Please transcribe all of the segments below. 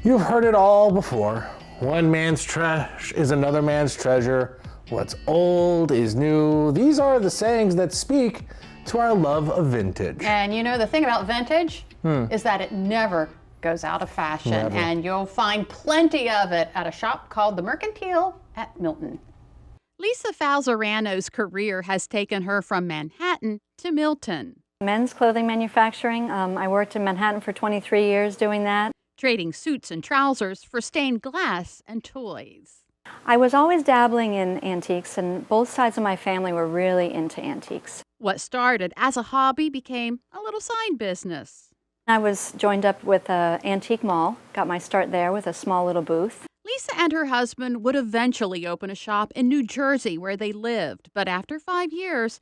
You've heard it all before. One man's trash is another man's treasure. What's old is new. These are the sayings that speak to our love of vintage. And you know the thing about vintage is that it never goes out of fashion. Never. And you'll find plenty of it at a shop called the Mercantile at Milton. Lisa Falzerano's career has taken her from Manhattan to Milton. Men's clothing manufacturing. I worked in Manhattan for 23 years doing that. Trading suits and trousers for stained glass and toys. I was always dabbling in antiques, and both sides of my family were really into antiques. What started as a hobby became a little side business. I was joined up with an antique mall, got my start there with a small little booth. Lisa and her husband would eventually open a shop in New Jersey where they lived, but after 5 years,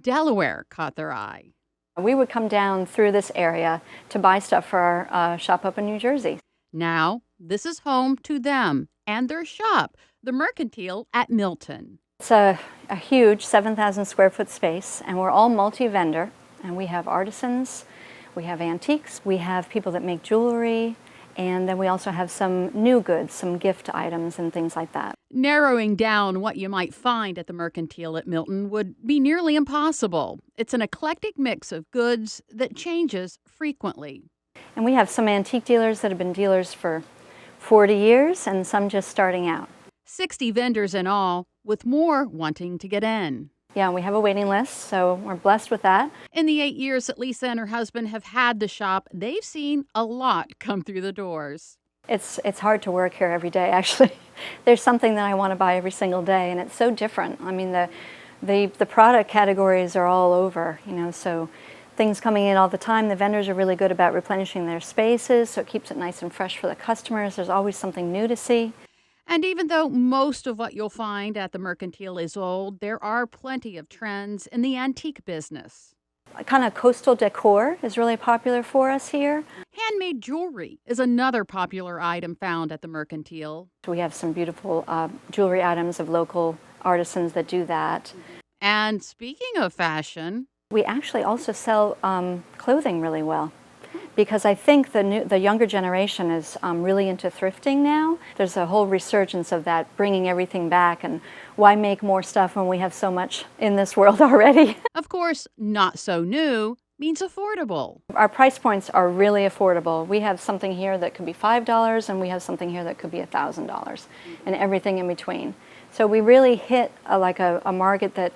Delaware caught their eye. We would come down through this area to buy stuff for our shop up in New Jersey. Now, this is home to them and their shop, the Mercantile at Milton. It's a huge 7,000 square foot space, and we're all multi-vendor, and we have artisans, we have antiques, we have people that make jewelry, and then we also have some new goods, some gift items and things like that. Narrowing down what you might find at the Mercantile at Milton would be nearly impossible. It's an eclectic mix of goods that changes frequently. And we have some antique dealers that have been dealers for 40 years and some just starting out. 60 vendors in all, with more wanting to get in. Yeah, we have a waiting list, so we're blessed with that. In the 8 years that Lisa and her husband have had the shop, they've seen a lot come through the doors. It's hard to work here every day, actually. There's something that I want to buy every single day, and it's so different. I mean, the product categories are all over, so things coming in all the time. The vendors are really good about replenishing their spaces, so it keeps it nice and fresh for the customers. There's always something new to see. And even though most of what you'll find at the Mercantile is old, there are plenty of trends in the antique business. Kind of coastal decor is really popular for us here. Handmade jewelry is another popular item found at the Mercantile. We have some beautiful jewelry items of local artisans that do that. And speaking of fashion, we actually also sell clothing really well, because I think the younger generation is really into thrifting now. There's a whole resurgence of that, bringing everything back, and why make more stuff when we have so much in this world already? Of course, not so new means affordable. Our price points are really affordable. We have something here that could be $5, and we have something here that could be $1,000, and everything in between. So we really hit a market that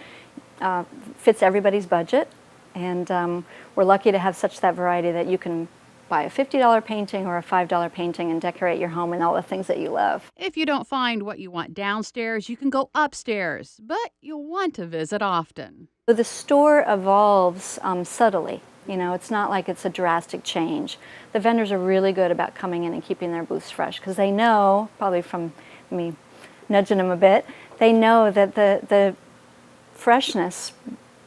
fits everybody's budget. And we're lucky to have such that variety that you can buy a $50 painting or a $5 painting and decorate your home and all the things that you love. If you don't find what you want downstairs, you can go upstairs, but you'll want to visit often. So the store evolves subtly. It's not like it's a drastic change. The vendors are really good about coming in and keeping their booths fresh, because they know, probably from me nudging them a bit, they know that the freshness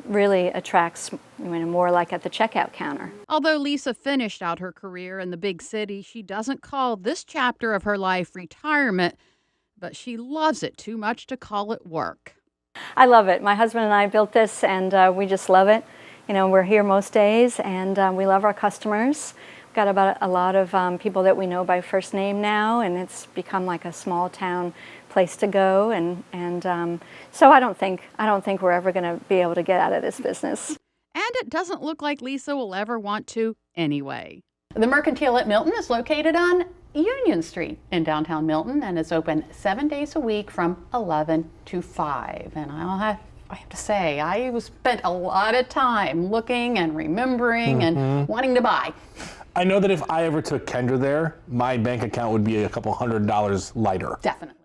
really attracts more like at the checkout counter. Although Lisa finished out her career in the big city, she doesn't call this chapter of her life retirement, but she loves it too much to call it work. I love it. My husband and I built this, and we just love it. We're here most days, and we love our customers. We've got about a lot of people that we know by first name now, and it's become like a small town place to go, and so I don't think we're ever going to be able to get out of this business. And it doesn't look like Lisa will ever want to anyway. The Mercantile at Milton is located on Union Street in downtown Milton, and it's open 7 days a week from 11 to 5. And I have to say, I spent a lot of time looking and remembering and wanting to buy. I know that if I ever took Kendra there, my bank account would be a couple $100 lighter. Definitely.